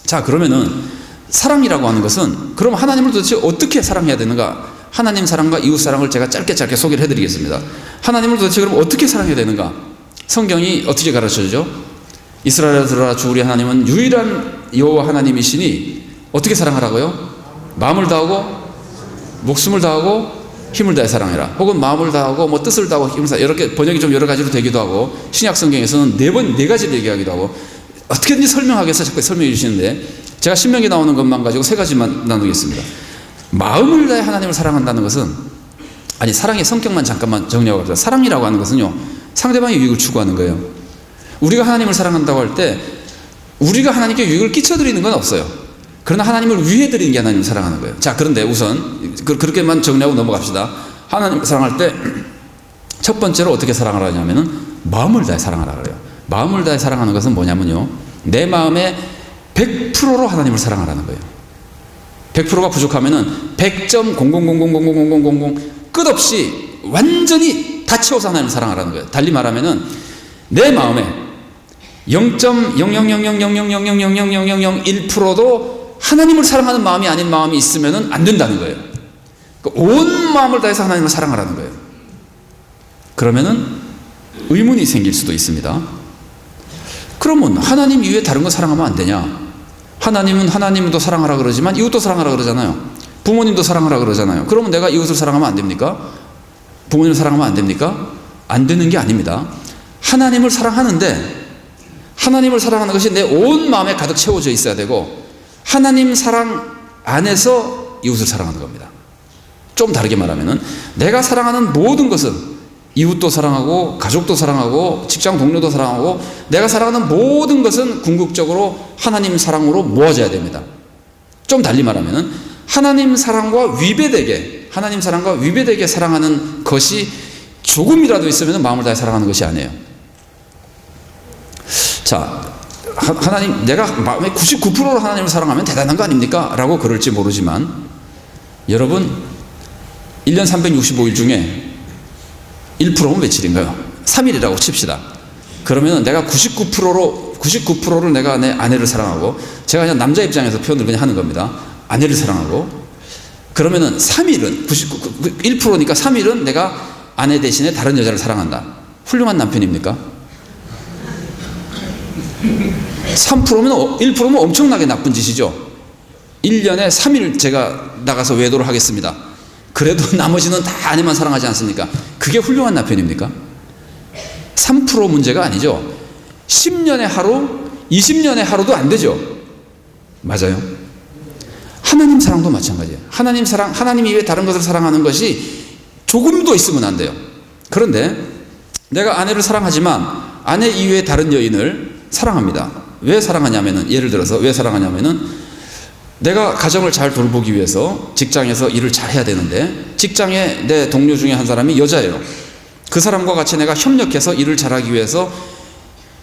자, 그러면은 사랑이라고 하는 것은 그럼 하나님을 도대체 어떻게 사랑해야 되는가? 하나님 사랑과 이웃 사랑을 제가 짧게 소개를 해드리겠습니다. 하나님을 도대체 그럼 어떻게 사랑해야 되는가? 성경이 어떻게 가르쳐주죠? 이스라엘아 들으라, 주 우리 하나님은 유일한 여호와 하나님이시니 어떻게 사랑하라고요? 마음을 다하고 목숨을 다하고 힘을 다해 사랑해라. 혹은 마음을 다하고 뭐 뜻을 다하고 힘을 다하고, 이렇게 번역이 좀 여러 가지로 되기도 하고, 신약 성경에서는 네 가지를 얘기하기도 하고, 어떻게든지 설명하기 위해서 자꾸 설명해 주시는데, 제가 신명기 나오는 것만 가지고 세 가지만 나누겠습니다. 마음을 다해 하나님을 사랑한다는 것은, 아니, 사랑의 성격만 잠깐만 정리하고 갑시다. 사랑이라고 하는 것은요, 상대방의 유익을 추구하는 거예요. 우리가 하나님을 사랑한다고 할 때 우리가 하나님께 유익을 끼쳐드리는 건 없어요. 그러나 하나님을 위해 드리는 게 하나님을 사랑하는 거예요. 자, 그런데 우선 그렇게만 정리하고 넘어갑시다. 하나님을 사랑할 때 첫 번째로 어떻게 사랑을 하냐면은 마음을 다해 사랑하라 그래요. 마음을 다해 사랑하는 것은 뭐냐면요, 내 마음에 100%로 하나님을 사랑하라는 거예요. 100%가 부족하면은 100.00000000 끝없이 완전히 다 채워서 하나님을 사랑하라는 거예요. 달리 말하면은 내 마음에 0.000000000001%도 하나님을 사랑하는 마음이 아닌 마음이 있으면은 안 된다는 거예요. 온 마음을 다해서 하나님을 사랑하라는 거예요. 그러면은 의문이 생길 수도 있습니다. 그러면 하나님 이외에 다른 거 사랑하면 안 되냐? 하나님은 하나님도 사랑하라 그러지만 이웃도 사랑하라 그러잖아요. 부모님도 사랑하라 그러잖아요. 그러면 내가 이웃을 사랑하면 안 됩니까? 부모님을 사랑하면 안 됩니까? 안 되는 게 아닙니다. 하나님을 사랑하는데, 하나님을 사랑하는 것이 내 온 마음에 가득 채워져 있어야 되고, 하나님 사랑 안에서 이웃을 사랑하는 겁니다. 좀 다르게 말하면은 내가 사랑하는 모든 것은, 이웃도 사랑하고 가족도 사랑하고 직장 동료도 사랑하고, 내가 사랑하는 모든 것은 궁극적으로 하나님 사랑으로 모아져야 됩니다. 좀 달리 말하면은 하나님 사랑과 위배되게 사랑하는 것이 조금이라도 있으면 마음을 다해 사랑하는 것이 아니에요. 자, 하나님, 내가 마음의 99%로 하나님을 사랑하면 대단한 거 아닙니까? 라고 그럴지 모르지만, 여러분, 1년 365일 중에 1%면 며칠인가요? 3일이라고 칩시다. 그러면 내가 99%를 내가 내 아내를 사랑하고, 제가 그냥 남자 입장에서 표현을 그냥 하는 겁니다. 아내를 사랑하고, 그러면은 3일은 1%니까 3일은 내가 아내 대신에 다른 여자를 사랑한다. 훌륭한 남편입니까? 3%면 1%면 엄청나게 나쁜 짓이죠. 1년에 3일 제가 나가서 외도를 하겠습니다. 그래도 나머지는 다 아내만 사랑하지 않습니까? 그게 훌륭한 남편입니까? 3% 문제가 아니죠. 10년에 하루, 20년에 하루도 안 되죠. 맞아요. 하나님 사랑도 마찬가지예요. 하나님 사랑, 하나님 이외에 다른 것을 사랑하는 것이 조금도 있으면 안 돼요. 그런데 내가 아내를 사랑하지만 아내 이외에 다른 여인을 사랑합니다. 왜 사랑하냐면은, 예를 들어서 왜 사랑하냐면은, 내가 가정을 잘 돌보기 위해서 직장에서 일을 잘 해야 되는데, 직장에 내 동료 중에 한 사람이 여자예요. 그 사람과 같이 내가 협력해서 일을 잘하기 위해서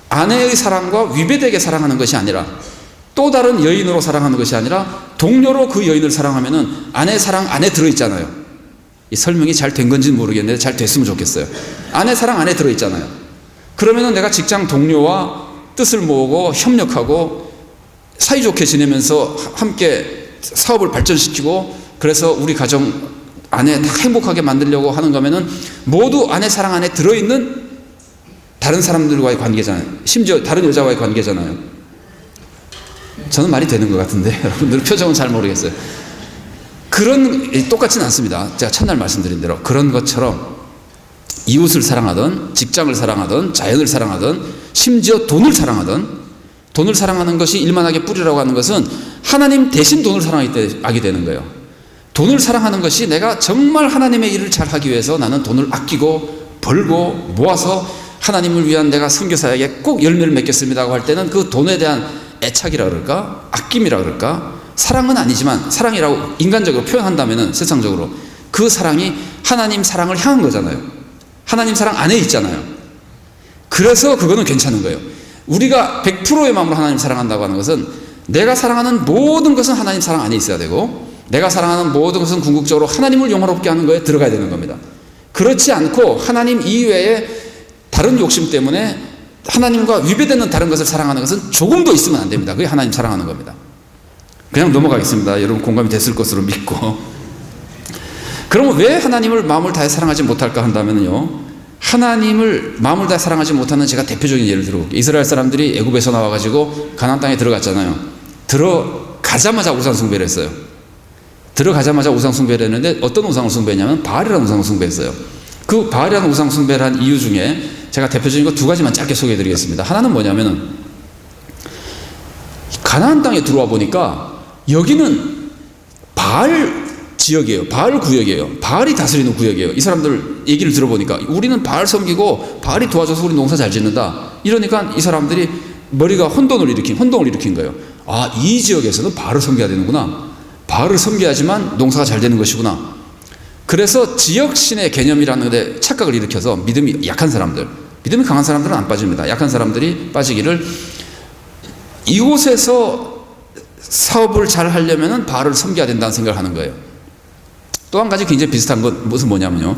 아내의 사랑과 위배되게 사랑하는 것이 아니라, 또 다른 여인으로 사랑하는 것이 아니라 동료로 그 여인을 사랑하면은 아내 사랑 안에 들어있잖아요. 이 설명이 잘 된 건지는 모르겠는데 잘 됐으면 좋겠어요. 아내 사랑 안에 들어있잖아요. 그러면은 내가 직장 동료와 뜻을 모으고 협력하고 사이좋게 지내면서 함께 사업을 발전시키고, 그래서 우리 가정 안에 다 행복하게 만들려고 하는 거면은 모두 아내 사랑 안에 들어있는 다른 사람들과의 관계잖아요. 심지어 다른 여자와의 관계잖아요. 저는 말이 되는 것 같은데 여러분들 표정은 잘 모르겠어요. 똑같지는 않습니다. 제가 첫날 말씀드린 대로 그런 것처럼 이웃을 사랑하든 직장을 사랑하든 자연을 사랑하든 심지어 돈을 사랑하는 것이 일만하게 뿌리라고 하는 것은 하나님 대신 돈을 사랑하게 되는 거예요. 돈을 사랑하는 것이 내가 정말 하나님의 일을 잘 하기 위해서 나는 돈을 아끼고 벌고 모아서 하나님을 위한 내가 선교사에게 꼭 열매를 맺겠습니다고 할 때는 그 돈에 대한 애착이라 그럴까? 아낌이라 그럴까? 사랑은 아니지만, 사랑이라고 인간적으로 표현한다면은, 세상적으로 그 사랑이 하나님 사랑을 향한 거잖아요. 하나님 사랑 안에 있잖아요. 그래서 그거는 괜찮은 거예요. 우리가 100%의 마음으로 하나님 사랑한다고 하는 것은 내가 사랑하는 모든 것은 하나님 사랑 안에 있어야 되고, 내가 사랑하는 모든 것은 궁극적으로 하나님을 영화롭게 하는 거에 들어가야 되는 겁니다. 그렇지 않고 하나님 이외에 다른 욕심 때문에 하나님과 위배되는 다른 것을 사랑하는 것은 조금도 있으면 안 됩니다. 그게 하나님 사랑하는 겁니다. 그냥 넘어가겠습니다. 여러분 공감이 됐을 것으로 믿고. 그러면 왜 하나님을 마음을 다해 사랑하지 못할까 한다면요, 하나님을 마음을 다해 사랑하지 못하는 제가 대표적인 예를 들어볼게요. 이스라엘 사람들이 애굽에서 나와가지고 가나안 땅에 들어갔잖아요. 들어가자마자 우상 숭배를 했어요. 들어가자마자 우상 숭배를 했는데 어떤 우상을 숭배했냐면 바알이라는 우상을 숭배했어요. 그 바알이라는 우상 숭배를 한 이유 중에 제가 대표적인 거 두 가지만 짧게 소개해 드리겠습니다. 하나는 뭐냐면은 가나안 땅에 들어와 보니까 여기는 바알 지역이에요. 바알 구역이에요. 바알이 다스리는 구역이에요. 이 사람들 얘기를 들어보니까 우리는 바알 섬기고 바알이 도와줘서 우리 농사 잘 짓는다. 이러니까 이 사람들이 머리가 혼돈을 일으킨 거예요. 아, 이 지역에서는 바알을 섬겨야 되는구나. 바알을 섬겨야지만 농사가 잘 되는 것이구나. 그래서 지역신의 개념이라는 데 착각을 일으켜서 믿음이 약한 사람들, 믿음이 강한 사람들은 안 빠집니다. 약한 사람들이 빠지기를, 이곳에서 사업을 잘 하려면 바알을 섬겨야 된다는 생각을 하는 거예요. 또 한 가지 굉장히 비슷한 건 무슨 뭐냐면요,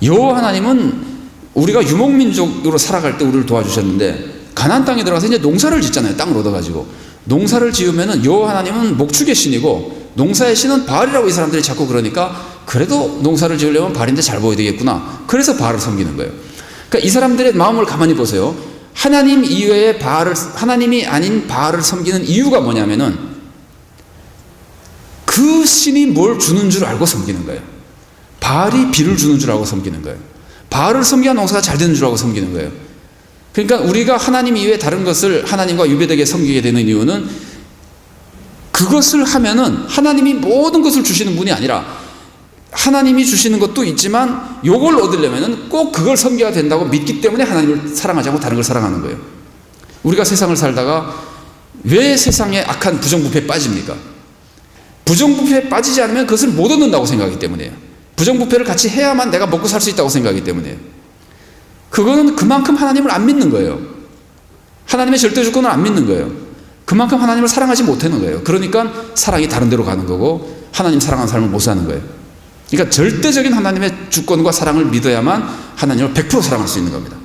여호와 하나님은 우리가 유목민족으로 살아갈 때 우리를 도와주셨는데 가나안 땅에 들어가서 이제 농사를 짓잖아요. 땅을 얻어가지고 농사를 지으면은 여호와 하나님은 목축의 신이고 농사의 신은 바알이라고 이 사람들이 자꾸 그러니까, 그래도 농사를 지으려면 바알인데 잘 보여야 되겠구나. 그래서 바알을 섬기는 거예요. 그러니까 이 사람들의 마음을 가만히 보세요. 하나님 이외의 하나님이 아닌 바알을 섬기는 이유가 뭐냐면은 그 신이 뭘 주는 줄 알고 섬기는 거예요. 바알이 비를 주는 줄 알고 섬기는 거예요. 바알을 섬겨야 농사가 잘 되는 줄 알고 섬기는 거예요. 그러니까 우리가 하나님 이외에 다른 것을 하나님과 유배되게 섬기게 되는 이유는, 그것을 하면은 하나님이 모든 것을 주시는 분이 아니라 하나님이 주시는 것도 있지만 요걸 얻으려면은 꼭 그걸 섬겨야 된다고 믿기 때문에 하나님을 사랑하지 않고 다른 걸 사랑하는 거예요. 우리가 세상을 살다가 왜 세상에 악한 부정부패에 빠집니까? 부정부패에 빠지지 않으면 그것을 못 얻는다고 생각하기 때문이에요. 부정부패를 같이 해야만 내가 먹고 살 수 있다고 생각하기 때문이에요. 그거는 그만큼 하나님을 안 믿는 거예요. 하나님의 절대 주권을 안 믿는 거예요. 그만큼 하나님을 사랑하지 못하는 거예요. 그러니까 사랑이 다른 데로 가는 거고 하나님 사랑하는 삶을 못 사는 거예요. 그러니까 절대적인 하나님의 주권과 사랑을 믿어야만 하나님을 100% 사랑할 수 있는 겁니다.